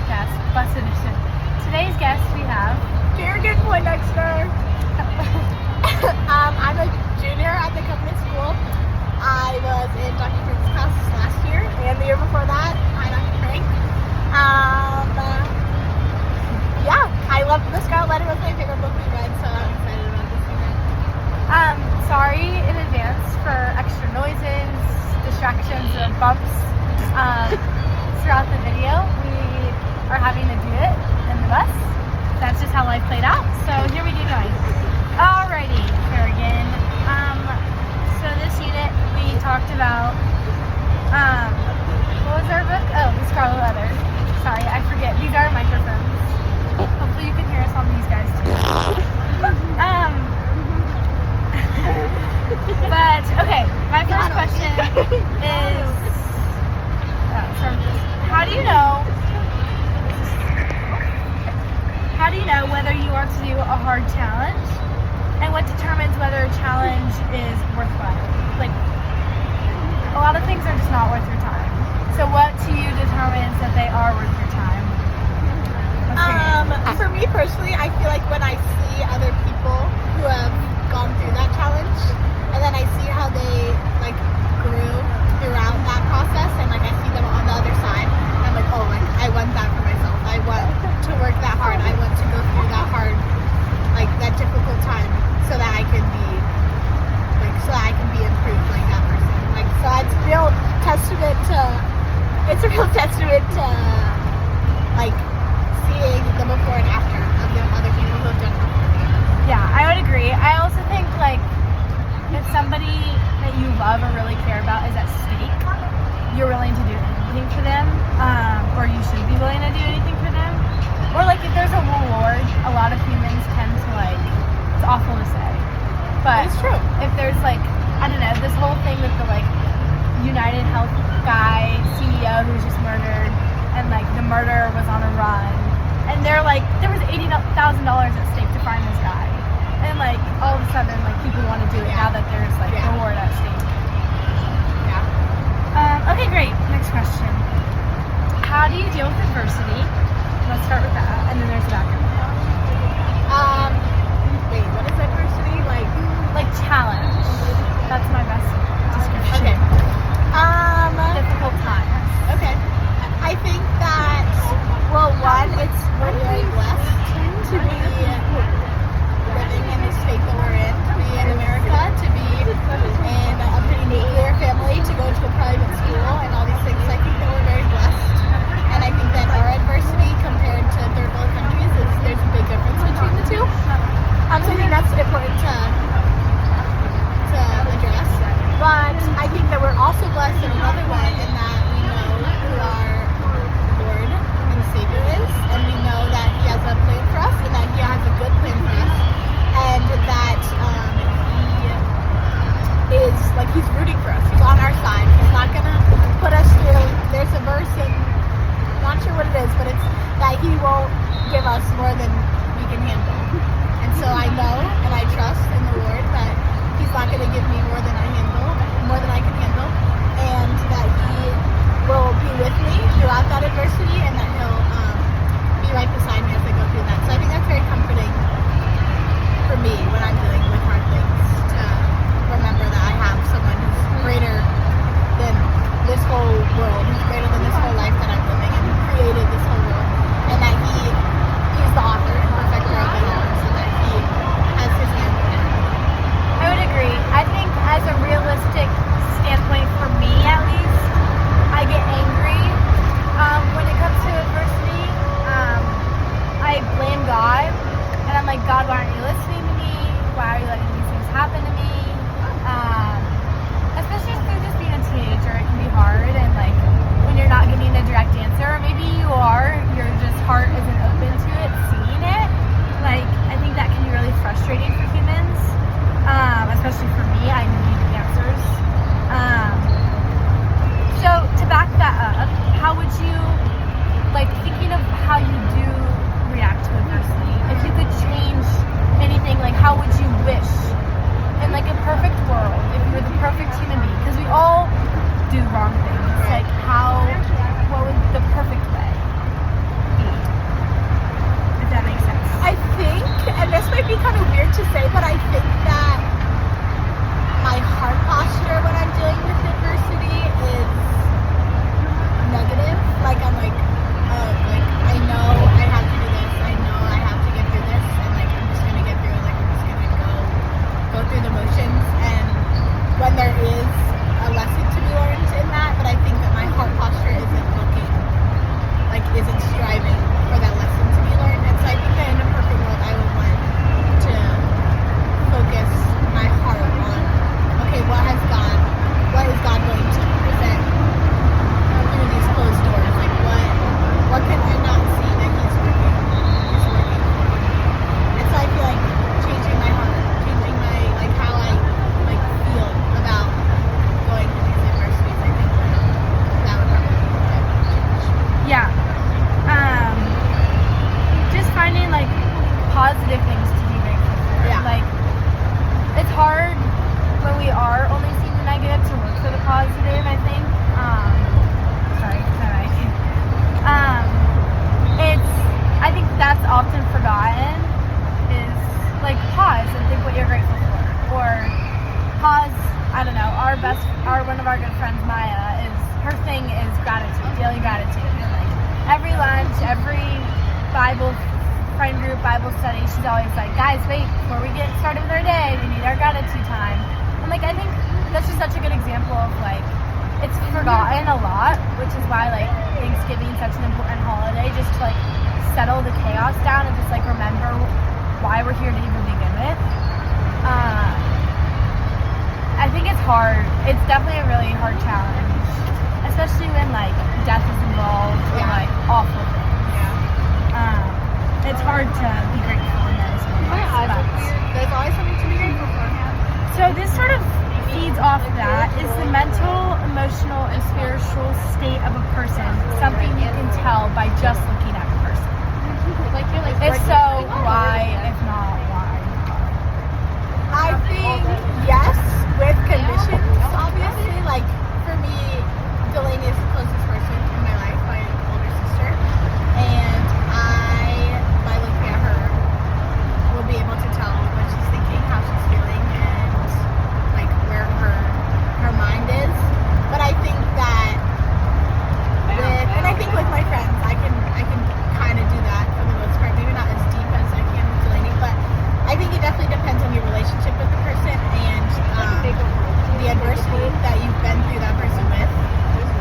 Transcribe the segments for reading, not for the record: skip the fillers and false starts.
podcast, Bus Edition. Today's guest we have Kerrigan Poindexter. I'm a junior at the government school. I was in Dr. Frank's class last year, and the year before that, hi Dr. Frank. Yeah, I love the Scarlet Letter. Was my favorite book we read, so I'm excited about this one. sorry in advance for extra noises, distractions, and bumps throughout the video. We are having to do it in the bus. That's just how life played out. So here we get going. Alrighty, Kerrigan. So this unit we talked about. What was our book? Oh, the Scarlet Letter. Sorry, I forget. These are microphones. Hopefully you can hear us on these guys too. But okay, my first question is, how do you know whether you want to do a hard challenge, and what determines whether a challenge is worthwhile? Like, a lot of things are just not worth your time. So what to you determines that they are worth your time? For me personally, I feel like when I see other people who have gone through that challenge, and then I see how they like grew throughout that process, and like I see them on the other side, and I'm like, oh, like I want that for myself. I want to work that hard. I want to go through that hard, like that difficult time, so that I can be improved like that person. Like, so it's a real testament to like seeing the before and after of the other people who have done it before me. Yeah, I would agree. I also think like if somebody that you love or really care about is at stake, you're willing to do anything for them, or you should be willing to do anything for them. Or like if there's a reward, a lot of humans tend to like, it's awful to say, but It's true. if there's like, I don't know, this whole thing with the like United Health guy, CEO who was just murdered, and like the murderer was on a run, and they're like, there was $80,000 at stake to find this guy, and like all of a sudden like people want to do it now that there's like reward at stake. Yeah. Okay, great. Next question. How do you deal with adversity? Let's start with that, and then there's the background. Wait, what is adversity? Like challenge. That's my best description. Okay. Difficult times. Okay. I think that, well, one, we're very blessed to be living in the state that we're in, to be in America, to be in a pretty nuclear family, to go to a private school, and all these things. I think that we're very blessed. And I think that our adversity compared to third world countries there's a big difference between the two. So I think that's important to address. But I think that we're also blessed in another way in that we know who our Lord and Savior is, and we know that He has a plan for us, and that He has a good plan for us, and that He is, like, He's rooting for us. He's on our side. He's not gonna put us through. There's a verse in, I'm not sure what it is, but it's that He won't give us more than we can handle. And so I know and I trust in the Lord that He's not going to give me more than I can handle, and that He will be with me throughout that adversity, and that He'll be right beside me as I go through that. So I think that's very comforting for me when I'm dealing with hard things, to remember that I have someone who's greater than this whole world, who's greater than this whole life that I'm living, and who created this whole world, and that He's the author and perfecter of it all, so that He has His hand in it. I would agree. I think as a realistic standpoint for me at least, I get angry Bible friend group, Bible study, she's always like, guys, wait, before we get started with our day, we need our gratitude time. And like, I think that's just such a good example of like, it's forgotten a lot, which is why like Thanksgiving is such an important holiday, just to like settle the chaos down and just like remember why we're here to even begin with. I think it's hard. It's definitely a really hard challenge, especially when like death is involved or like awful things. It's hard to be grateful in those moments. There's always something to be grateful for. So this sort of feeds off that. Is the mental, emotional, and spiritual state of a person something you can tell by just looking at the person? If so, why? If not, why? I think yes, with conditions, obviously. Like for me, Delaney is the closest person in my life, my older sister, and by looking at her, will be able to tell what she's thinking, how she's feeling, and like where her mind is. But I think that with my friends, I can kind of do that for the most part. Maybe not as deep as I can with Delaney, but I think it definitely depends on your relationship with the person and the adversity that you've been through that person with.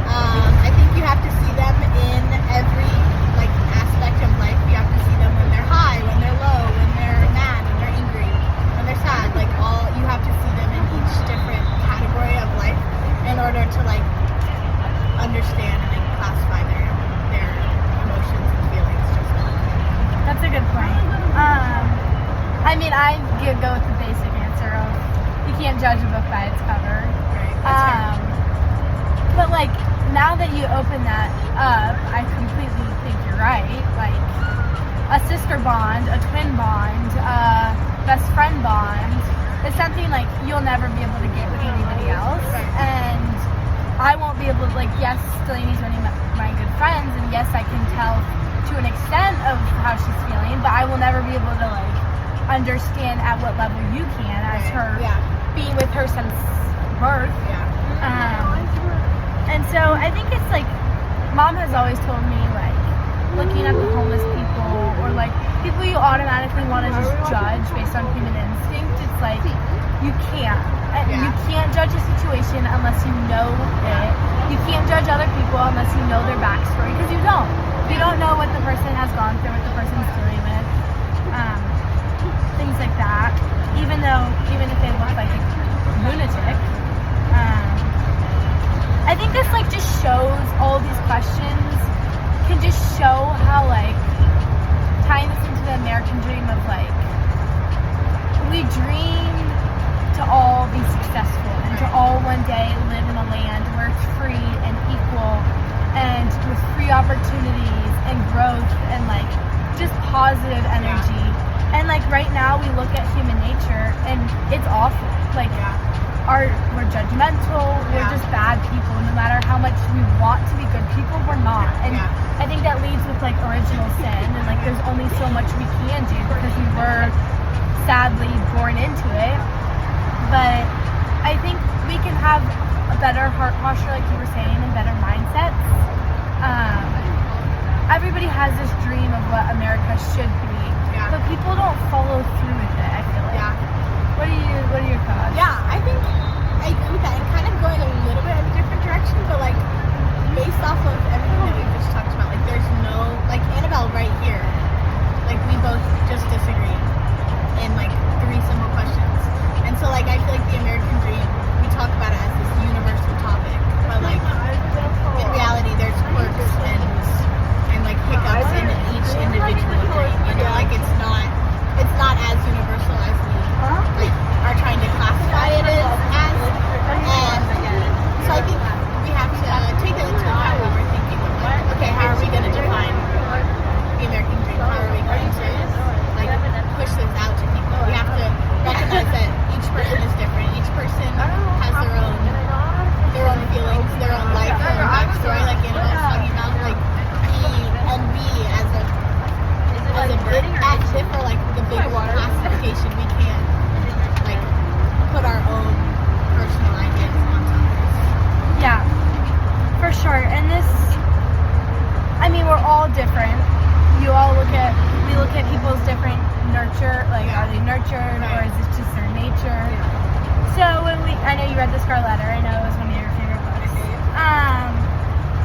I think you have to see them in every like aspect of life. You have to see them when they're high, when they're low, when they're mad, when they're angry, when they're sad. Like you have to see them in each different category of life in order to like understand and like classify their emotions and feelings. That's a good point. I mean, I go with the basic answer of you can't judge a book by its cover. Right. But like now that you open that up, I completely think you're right. Like a sister bond, a twin bond, a best friend bond is something like you'll never be able to get with anybody else. And I won't be able to, like, yes, Delaney's one of my good friends, and yes, I can tell to an extent of how she's feeling, but I will never be able to like understand at what level you can as her being with her since birth. And so I think it's like Mom has always told me like looking at the homeless people or like people you automatically want to just judge based on human instinct, it's like you can't. You can't judge a situation unless you know it. You can't judge other people unless you know their backstory, because you don't. You don't know what the person has gone through, what the person's dealing with, things like that. Even if they look like a lunatic. I think this like just shows all these questions can just show how like tying this into the American dream of like we dream to all be successful and to all one day live in a land where it's free and equal and with free opportunities and growth and like just positive energy. And like right now we look at human nature and it's awful. Like we're judgmental, we're just bad people. No matter how much we want to be good people, we're not. And I think that leads with like original sin and like there's only so much we can do because we were sadly born into it. But I think we can have a better heart posture, like you were saying, and better mindsets. Everybody has this dream of what America should be, but people don't follow through with it, I feel like. What are your thoughts? I think I agree with that, and kind of going a little bit of a different direction, but like based off of everything that we just talked about, like there's no, like Annabelle right here, like we both just disagree in like 3 simple questions. And so like I feel like the American dream, we talk about it as this universal topic, but like in reality there's quirks and like hiccups in each individual dream, you know, like it's not as universal as we like are trying to classify it as. And so I think we have to take that into account when we're thinking of like, okay, how are we going to define the American dream? How are we going to like push this out to people? We have to recognize that each person is different. Each person has their own feelings, their own life, their own backstory. Like Anna was talking about, like we as a big active for like the big classification, we can't like put our own personal ideas on top of this. Yeah, for sure. And this, I mean, we're all different. we look at people's different nurture, like are they nurtured or is it just their nature? So I know you read the Scarlet Letter. I know it was one of your favorite books.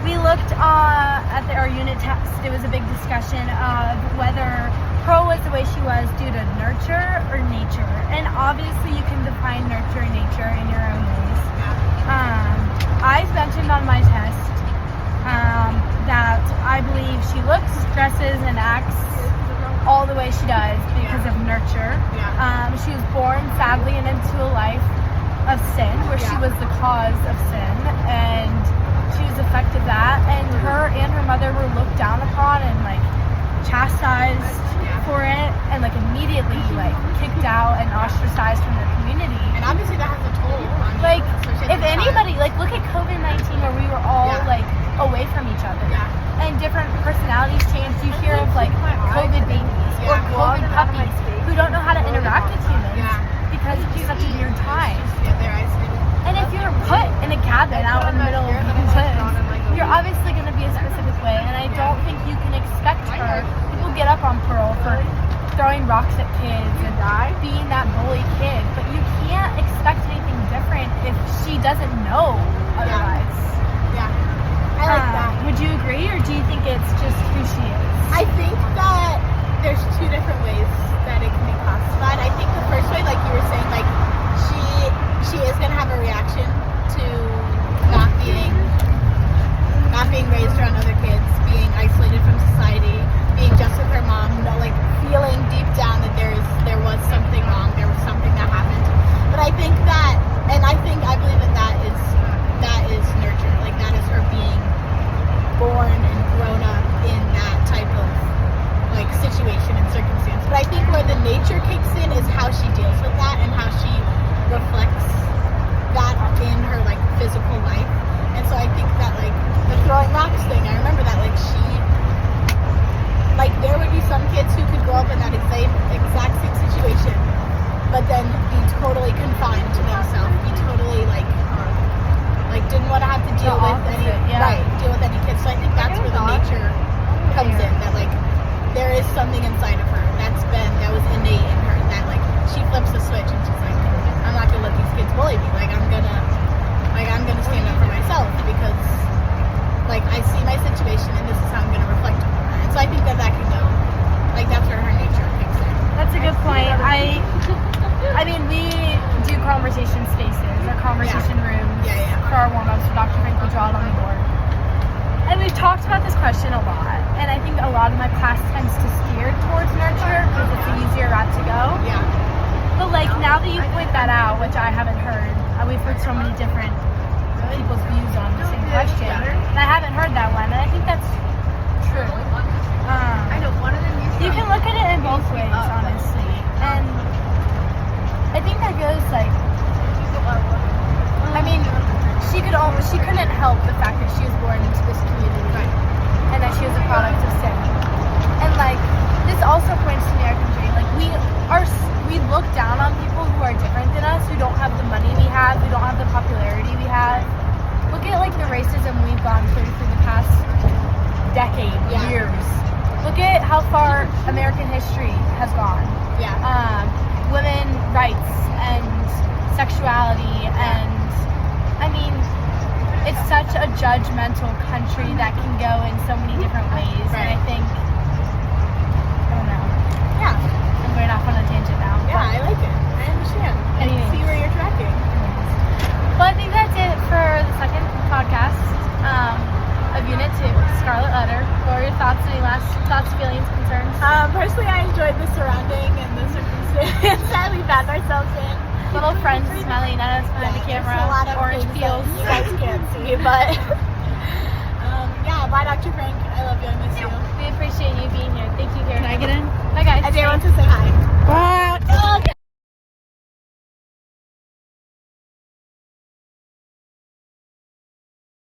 We looked at our unit test. It was a big discussion of whether Pearl was the way she was due to nurture or nature. And obviously you can define nurture and nature in your own ways. I mentioned on my test that I believe she looks, dresses, and acts all the way she does because of nurture. She was born sadly into a life of sin where she was the cause of sin, and she was affected that, and her mother were looked down upon and like chastised for it, and like immediately like kicked out and ostracized from their community. And obviously that has a toll on like if anybody, like look at COVID-19 where we were all like away from each other, and different personalities changed. You hear of like COVID babies or COVID puppies who don't know how to interact with humans because it's such a weird time. They're isolated. And if you're put in a cabin out in the middle of the woods, you're obviously going to be a specific way, and I don't think you can expect her. People get up on Pearl for throwing rocks at kids and being that bully kid, but you can't expect anything different if she doesn't know otherwise. I like that. Would you agree, or do you think it's just who she is? I think that there's two different ways that it can be classified. I think the first way, like you were saying, like she is gonna have a reaction to not being raised around other kids, being isolated from society, being just with her mom, like feeling deep down that there was something wrong, there was something that happened. But I think that, and I believe that is nurture. Like that is her being born and grown up in that type of like situation and circumstance. But I think where the nature kicks in is how she deals with that and how she reflects that in her like physical life. And so I think that like the throwing rocks thing, I remember that like there would be some kids who could grow up in that exact same situation, but then be totally confined to themselves, be totally like didn't want to have to deal with any kids. So I think that's where the nature comes in, that like there is something inside of her that was innate in her, that like she flips the switch and she's like, I'm not gonna let these kids bully me, like I'm gonna stand up for myself because like I see my situation and this is how I'm gonna reflect on her. And so I think that can go, like that's where her nature kicks in. That's a good point. I mean, we do conversation spaces or conversation rooms for our warm-ups with Dr. Frank. We draw it on the board. And we've talked about this question a lot. And I think a lot of my class tends to steer towards nurture because it's an easier route to go. But like now that you point that out, which I haven't heard, we've heard so many different people's views on the same question. And I haven't heard that one. And I think that's true. You can look at it in both ways, honestly. And I think that goes like, I mean, she couldn't help the fact that she was born into this community and that she was a product of sin. And like, this also points to the American dream. Like we look down on people who are different than us, who don't have the money we have, who don't have the popularity we have. Look at like the racism we've gone through the past decade, years. Look at how far American history has gone. Women rights and sexuality, and I mean, it's such a judgmental country that can go in so many different ways. And I think, I don't know. I'm going off on a tangent now. I like it. I understand. I see where you're tracking. Well, I think that's it for the second podcast of Unit 2, Scarlet Letter. What were your thoughts? Any last thoughts, feelings, concerns? Personally, I enjoyed the surrounding and the circumstance that we found ourselves in. Little friends smelling at us behind the camera. A lot of orange peels. you guys can't see, but